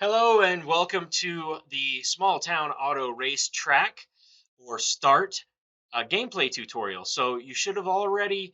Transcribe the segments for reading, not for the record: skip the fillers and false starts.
Hello and welcome to the Small Town Auto Race Track or Start gameplay tutorial. So you should have already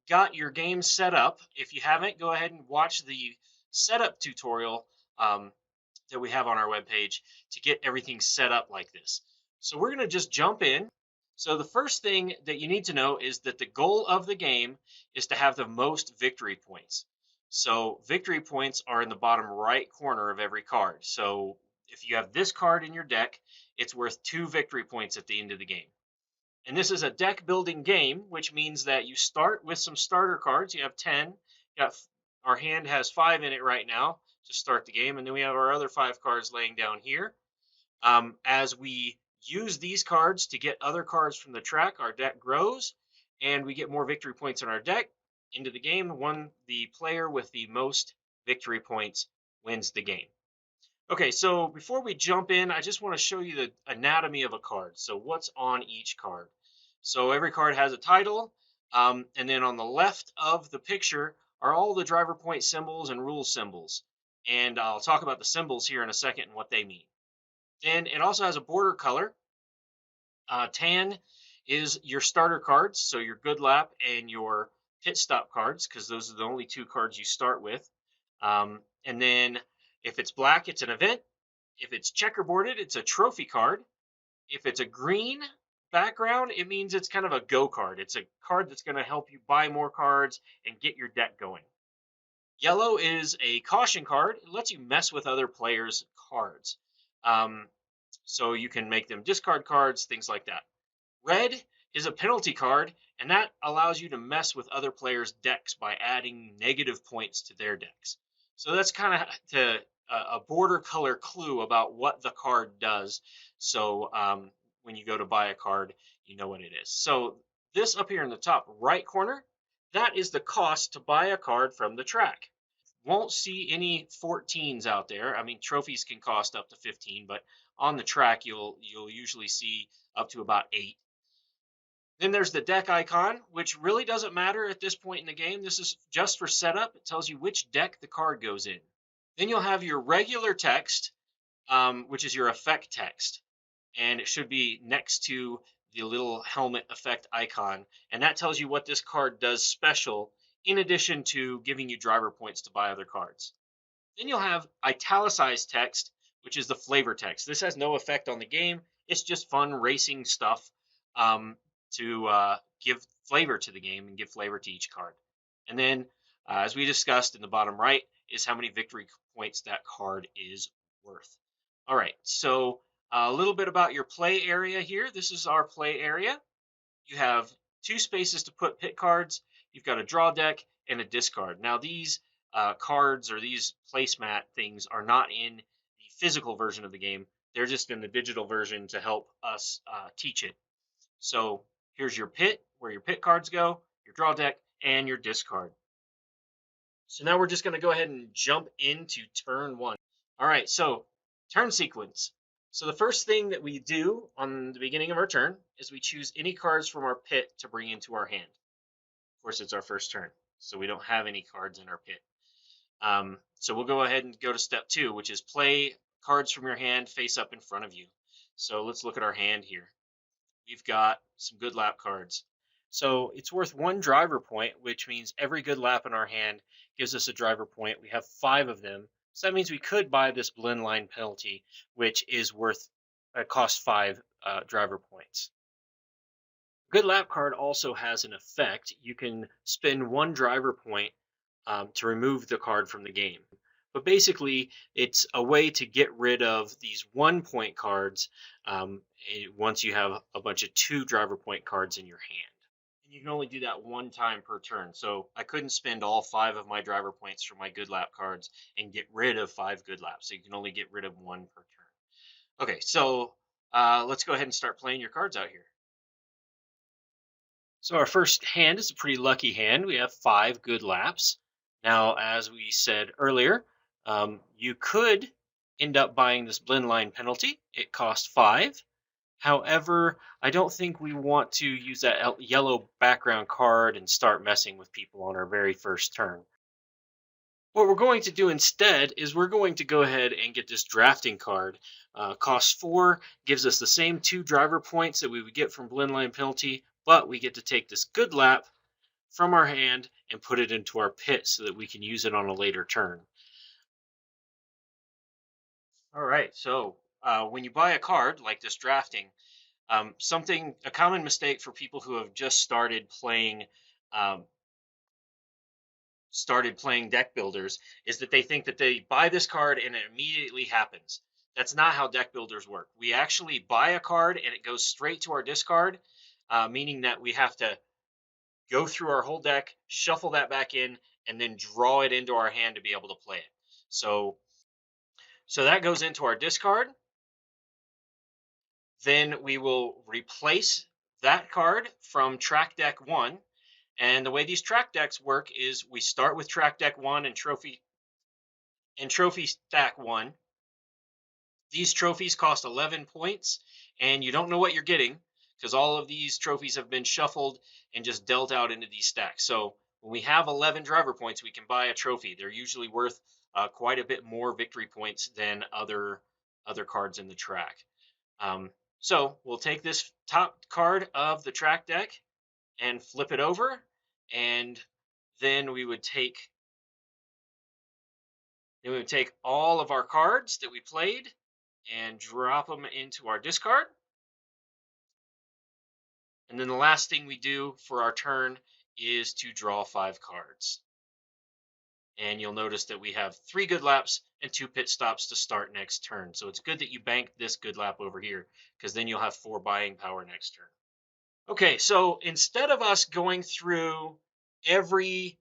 got your game set up. If you haven't, go ahead and watch the setup tutorial um, that we have on our webpage to get everything set up like this. So we're going to just jump in. So the first thing that you need to know is that the goal of the game is to have the most victory points. So victory points are in the bottom right corner of every card. So if you have this card in your deck, it's worth 2 victory points at the end of the game. And this is a deck building game, which means that you start with some starter cards. You have 10. You got, our hand has 5 in it right now to start the game. And then we have our other 5 cards laying down here. As we use these cards to get other cards from the track, our deck grows and we get more victory points in our deck. Into the game, the player with the most victory points wins the game. Okay, so before we jump in, I just want to show you the anatomy of a card. So what's on each card? So every card has a title, and then on the left of the picture are all the driver point symbols and rule symbols. And I'll talk about the symbols here in a second and what they mean. Then it also has a border color. Tan is your starter cards, so your good lap and your pit stop cards, because those are the only 2 cards you start with. And then if it's black, it's an event. If it's checkerboarded, it's a trophy card. If it's a green background, it means it's kind of a go card. It's a card that's going to help you buy more cards and get your deck going. Yellow is a caution card. It lets you mess with other players' cards. So you can make them discard cards, things like that. Red is a penalty card, and that allows you to mess with other players' decks by adding negative points to their decks. So that's kind of a border color clue about what the card does. So when you go to buy a card, you know what it is. So this up here in the top right corner, that is the cost to buy a card from the track. Won't see any 14s out there. I mean, trophies can cost up to 15, but on the track you'll usually see up to about 8. Then there's the deck icon, which really doesn't matter at this point in the game. This is just for setup. It tells you which deck the card goes in. Then you'll have your regular text, which is your effect text, and it should be next to the little helmet effect icon, and that tells you what this card does special in addition to giving you driver points to buy other cards. Then you'll have italicized text, which is the flavor text. This has no effect on the game. It's just fun racing stuff to give flavor to the game and give flavor to each card. And then, as we discussed in the bottom right, is how many victory points that card is worth. All right, so a little bit about your play area here. This is our play area. You have 2 spaces to put pit cards. You've got a draw deck and a discard. Now, these cards or these placemat things are not in the physical version of the game. They're just in the digital version to help us teach it. So here's your pit, where your pit cards go, your draw deck, and your discard. So now we're just going to go ahead and jump into turn 1. All right, so turn sequence. So the first thing that we do on the beginning of our turn is we choose any cards from our pit to bring into our hand. Of course, it's our first turn, so we don't have any cards in our pit. So we'll go ahead and go to step 2, which is play cards from your hand face up in front of you. So let's look at our hand here. We've got some good lap cards. So it's worth 1 driver point, which means every good lap in our hand gives us a driver point. We have 5 of them. So that means we could buy this blend line penalty, which is worth, costs 5 driver points. Good lap card also has an effect. You can spend 1 driver point to remove the card from the game. But basically, it's a way to get rid of these 1-point cards once you have a bunch of 2 driver point cards in your hand. And you can only do that 1 time per turn. So I couldn't spend all 5 of my driver points for my good lap cards and get rid of 5 good laps. So you can only get rid of 1 per turn. Okay, so let's go ahead and start playing your cards out here. So our first hand is a pretty lucky hand. We have 5 good laps. Now, as we said earlier, you could end up buying this blend line penalty. It costs 5. However, I don't think we want to use that yellow background card and start messing with people on our very first turn. What we're going to do instead is we're going to go ahead and get this drafting card. Costs 4, gives us the same 2 driver points that we would get from blend line penalty, but we get to take this good lap from our hand and put it into our pit so that we can use it on a later turn. All right, so when you buy a card like this drafting, a common mistake for people who have just um, started playing deck builders is that they think that they buy this card and it immediately happens. That's not how deck builders work. We actually buy a card and it goes straight to our discard, meaning that we have to go through our whole deck, shuffle that back in, and then draw it into our hand to be able to play it. So that goes into our discard. Then we will replace that card from track deck 1. And the way these track decks work is we start with track deck 1 and trophy stack 1. These trophies cost 11 points, and you don't know what you're getting because all of these trophies have been shuffled and just dealt out into these stacks. So when we have 11 driver points, we can buy a trophy. They're usually worth quite a bit more victory points than other cards in the track. So we'll take this top card of the track deck and flip it over, and then we would take all of our cards that we played and drop them into our discard. And then the last thing we do for our turn is to draw 5 cards. And you'll notice that we have 3 good laps and 2 pit stops to start next turn. So it's good that you bank this good lap over here, because then you'll have 4 buying power next turn. Okay, so instead of us going through every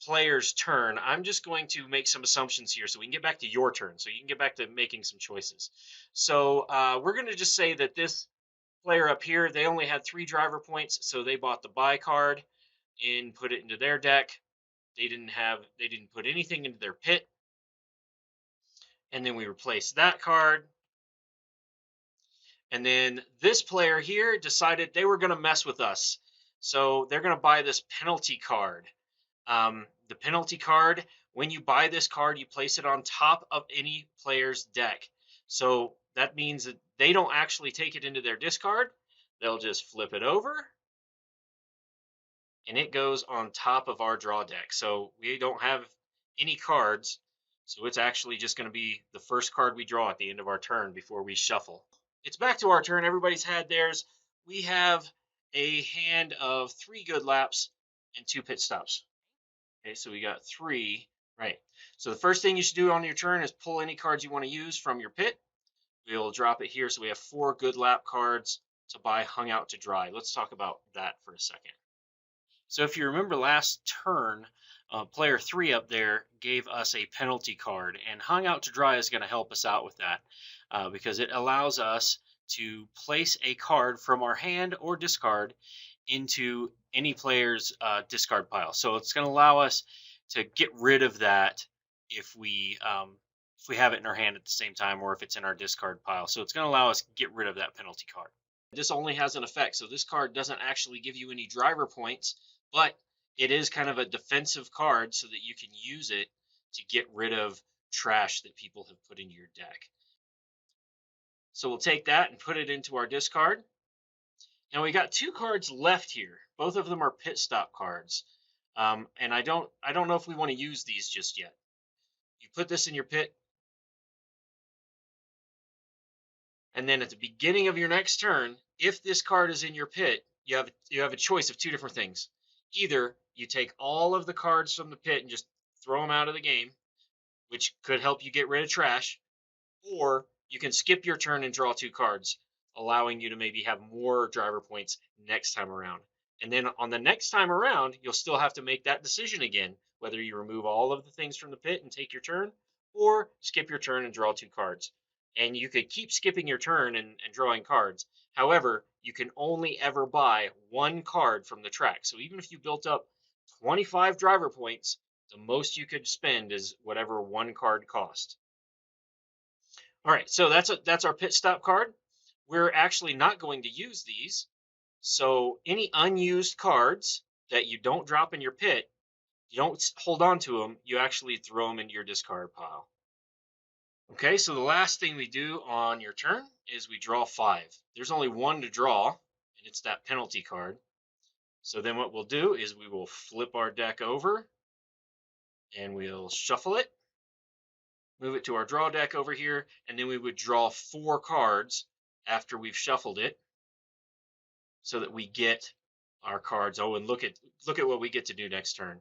player's turn, I'm just going to make some assumptions here so we can get back to your turn, so you can get back to making some choices. So we're going to just say that this player up here, they only had 3 driver points, so they bought the buy card and put it into their deck. They didn't put anything into their pit. And then we replaced that card. And then this player here decided they were going to mess with us. So they're going to buy this penalty card. The penalty card, when you buy this card, you place it on top of any player's deck. So that means that they don't actually take it into their discard. They'll just flip it over, and it goes on top of our draw deck. So we don't have any cards. So it's actually just going to be the first card we draw at the end of our turn before we shuffle. It's back to our turn. Everybody's had theirs. We have a hand of 3 good laps and 2 pit stops. Okay, so we got 3, right? So the first thing you should do on your turn is pull any cards you want to use from your pit. We'll drop it here. So we have 4 good lap cards to buy hung out to dry. Let's talk about that for a second. So if you remember last turn, player 3 up there gave us a penalty card, and hung out to dry is going to help us out with that because it allows us to place a card from our hand or discard into any player's discard pile. So it's going to allow us to get rid of that if we have it in our hand at the same time, or if it's in our discard pile. So it's going to allow us to get rid of that penalty card. This only has an effect. So this card doesn't actually give you any driver points, but it is kind of a defensive card so that you can use it to get rid of trash that people have put into your deck. So we'll take that and put it into our discard. And we got 2 cards left here. Both of them are pit stop cards. And I don't know if we want to use these just yet. You put this in your pit, and then at the beginning of your next turn, if this card is in your pit, you have a choice of 2 different things. Either you take all of the cards from the pit and just throw them out of the game, which could help you get rid of trash, or you can skip your turn and draw 2 cards, allowing you to maybe have more driver points next time around. And then on the next time around, you'll still have to make that decision again, whether you remove all of the things from the pit and take your turn, or skip your turn and draw 2 cards. And you could keep skipping your turn and drawing cards. However, you can only ever buy 1 card from the track. So even if you built up 25 driver points, the most you could spend is whatever 1 card cost. All right, so that's our pit stop card. We're actually not going to use these. So any unused cards that you don't drop in your pit, You don't hold on to them, you actually throw them into your discard pile. Okay, so the last thing we do on your turn is we draw 5. There's only one to draw, and it's that penalty card. So then what we'll do is we will flip our deck over, and we'll shuffle it, move it to our draw deck over here, and then we would draw 4 cards after we've shuffled it so that we get our cards. Oh, and look at what we get to do next turn.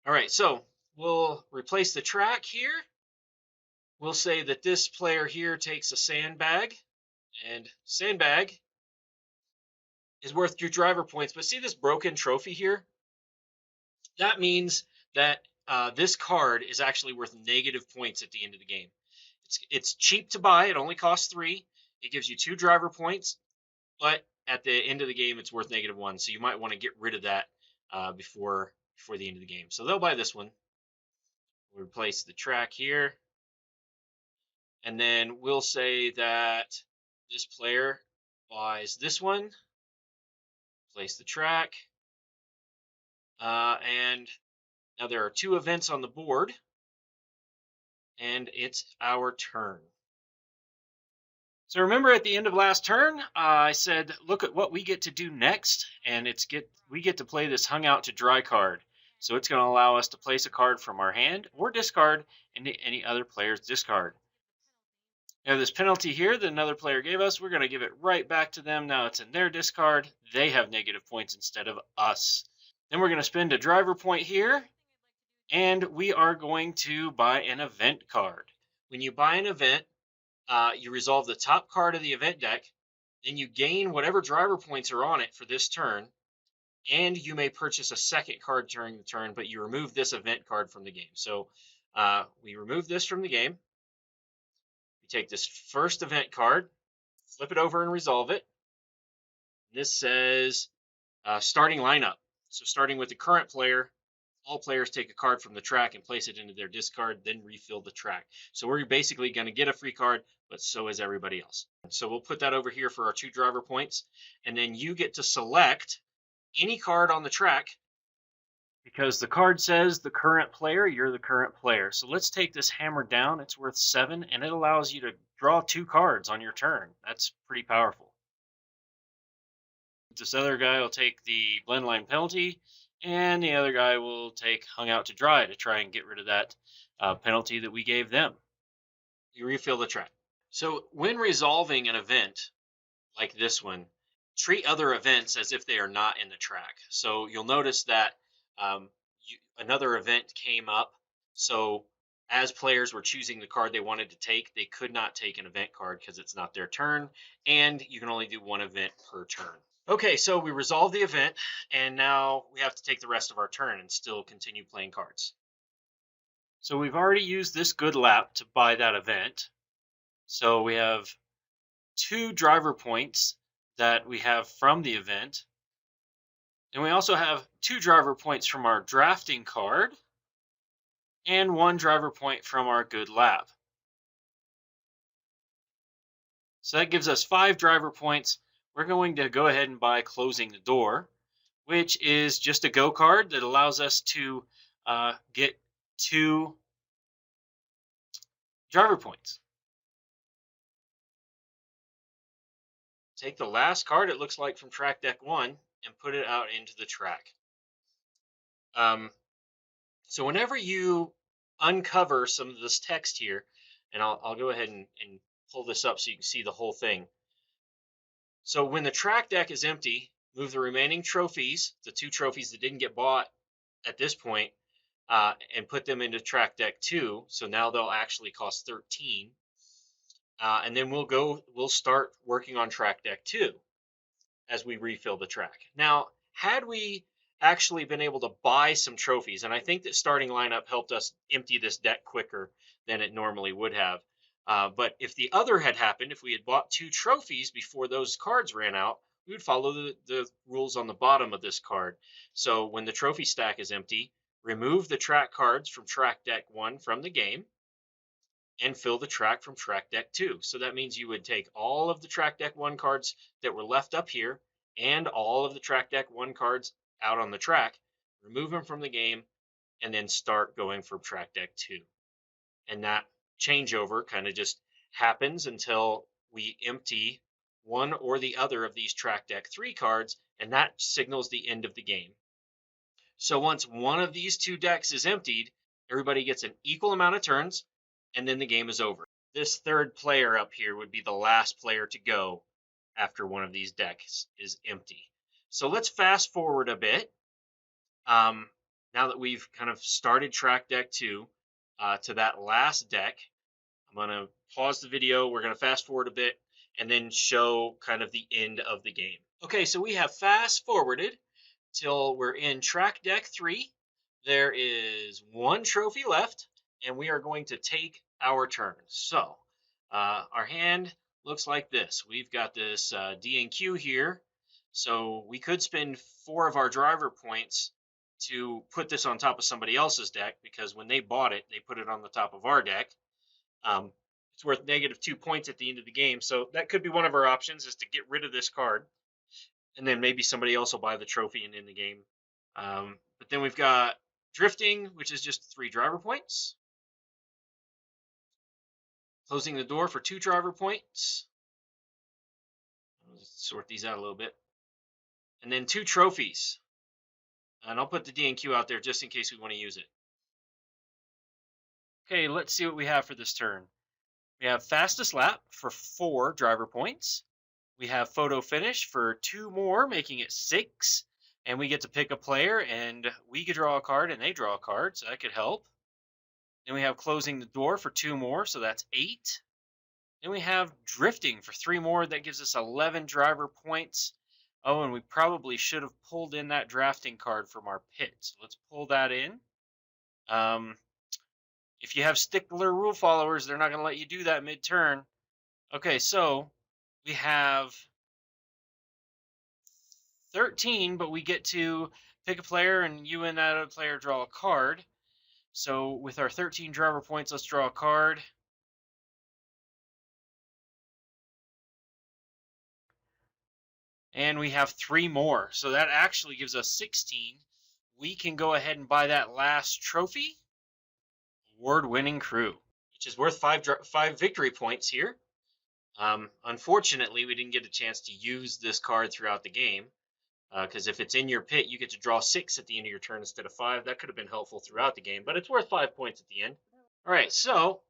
All right, so we'll replace the track here. We'll say that this player here takes a sandbag, and sandbag is worth 2 driver points. But see this broken trophy here? That means that this card is actually worth negative points at the end of the game. It's cheap to buy. It only costs 3. It gives you 2 driver points, but at the end of the game, it's worth -1. So you might want to get rid of that before the end of the game. So they'll buy this one. We'll replace the track here. And then we'll say that this player buys this one. Place the track. And now there are 2 events on the board. And it's our turn. So remember at the end of last turn, I said, look at what we get to do next. And we get to play this hung out to dry card. So it's going to allow us to place a card from our hand or discard into any other player's discard. Now this penalty here that another player gave us, we're going to give it right back to them. Now it's in their discard. They have negative points instead of us. Then we're going to spend a driver point here. And we are going to buy an event card. When you buy an event, you resolve the top card of the event deck. Then you gain whatever driver points are on it for this turn. And you may purchase a second card during the turn, but you remove this event card from the game. So we remove this from the game. We take this first event card, flip it over and resolve it. This says starting lineup. So starting with the current player, all players take a card from the track and place it into their discard, then refill the track. So we're basically going to get a free card, but so is everybody else. So we'll put that over here for our 2 driver points. And then you get to select any card on the track because the card says the current player, you're the current player. So let's take this hammer down. It's worth 7, and it allows you to draw 2 cards on your turn. That's pretty powerful. This other guy will take the blend line penalty, and the other guy will take hung out to dry to try and get rid of that penalty that we gave them. You refill the track. So when resolving an event like this one, treat other events as if they are not in the track. So you'll notice that another event came up. So as players were choosing the card they wanted to take, they could not take an event card because it's not their turn, and you can only do 1 event per turn. Okay, so we resolved the event, and now we have to take the rest of our turn and still continue playing cards. So we've already used this good lap to buy that event. So we have 2 driver points that we have from the event. And we also have 2 driver points from our drafting card and 1 driver point from our good lap. So that gives us 5 driver points. We're going to go ahead and buy Closing the Door, which is just a go card that allows us to get 2 driver points. Take the last card, it looks like, from track deck 1 and put it out into the track. So whenever you uncover some of this text here, and I'll go ahead and pull this up so you can see the whole thing. So when the track deck is empty, move the remaining trophies, the 2 trophies that didn't get bought at this point, and put them into track deck 2. So now they'll actually cost 13. And then we'll start working on track deck 2 as we refill the track. Now, had we actually been able to buy some trophies, and I think that starting lineup helped us empty this deck quicker than it normally would have. But if the other had happened, if we had bought 2 trophies before those cards ran out, we would follow the rules on the bottom of this card. So when the trophy stack is empty, remove the track cards from track deck 1 from the game and fill the track from track deck 2. So that means you would take all of the track deck 1 cards that were left up here and all of the track deck 1 cards out on the track, remove them from the game, and then start going for track deck 2. And that changeover kind of just happens until we empty one or the other of these track deck 3 cards, and that signals the end of the game. So once one of these 2 decks is emptied, everybody gets an equal amount of turns, and then the game is over. This third player up here would be the last player to go after one of these decks is empty. So let's fast forward a bit. Now that we've kind of started track deck 2 to that last deck, I'm going to pause the video. We're going to fast forward a bit and then show kind of the end of the game. Okay, so we have fast forwarded till we're in track deck 3. There is 1 trophy left, and we are going to take our turn. So our hand looks like this. We've got this D&Q here, so we could spend 4 of our driver points to put this on top of somebody else's deck, because when they bought it, they put it on the top of our deck. It's worth -2 points at the end of the game, so that could be one of our options, is to get rid of this card, and then maybe somebody else will buy the trophy and end the game. But then we've got drifting, which is just 3 driver points. Closing the door for 2 driver points. Let's sort these out a little bit. And then 2 trophies. And I'll put the D&Q out there just in case we want to use it. Okay, let's see what we have for this turn. We have fastest lap for 4 driver points. We have photo finish for 2 more, making it 6. And we get to pick a player, and we could draw a card and they draw a card, so that could help. Then we have closing the door for 2 more, so that's 8. Then we have drifting for 3 more. That gives us 11 driver points. Oh, and we probably should have pulled in that drafting card from our pit. So let's pull that in. If you have stickler rule followers, they're not going to let you do that mid-turn. Okay, so we have 13, but we get to pick a player, and you and that other player draw a card. So with our 13 driver points, let's draw a card. And we have 3 more. So that actually gives us 16. We can go ahead and buy that last trophy. Award-winning crew, which is worth 5 victory points here. Unfortunately, we didn't get a chance to use this card throughout the game, because if it's in your pit, you get to draw 6 at the end of your turn instead of 5. That could have been helpful throughout the game, but it's worth 5 points at the end. All right, so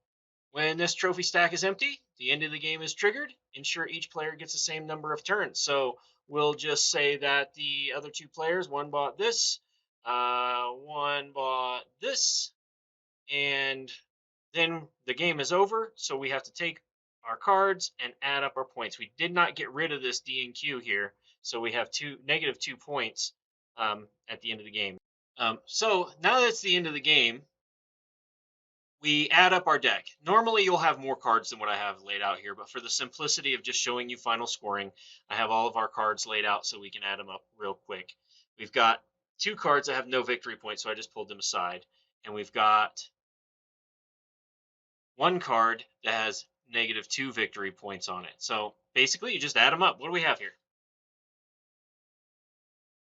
when this trophy stack is empty, the end of the game is triggered. Ensure each player gets the same number of turns. So we'll just say that the other 2 players, one bought this, one bought this, and then the game is over. So we have to take our cards and add up our points. We did not get rid of this D&Q here, so we have -2 points at the end of the game. So now that's the end of the game, we add up our deck. Normally you'll have more cards than what I have laid out here, but for the simplicity of just showing you final scoring, I have all of our cards laid out so we can add them up real quick. We've got 2 cards that have no victory points, so I just pulled them aside. And we've got 1 card that has -2 victory points on it. So basically you just add them up. What do we have here?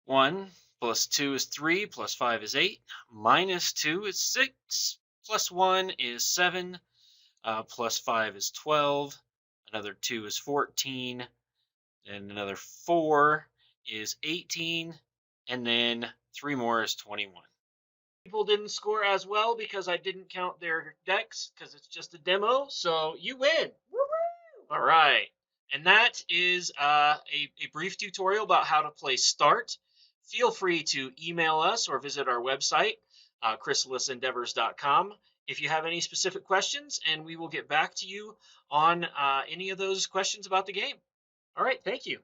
1 plus 2 is 3, plus 5 is 8, -2 is 6, plus 1 is 7, plus 5 is 12, another 2 is 14, and another 4 is 18, and then 3 more is 21. People didn't score as well because I didn't count their decks, because it's just a demo, so you win. Woo-hoo! All right, and that is a brief tutorial about how to play Start. Feel free to email us or visit our website, chrysalisendeavors.com, if you have any specific questions, and we will get back to you on any of those questions about the game. All right, thank you.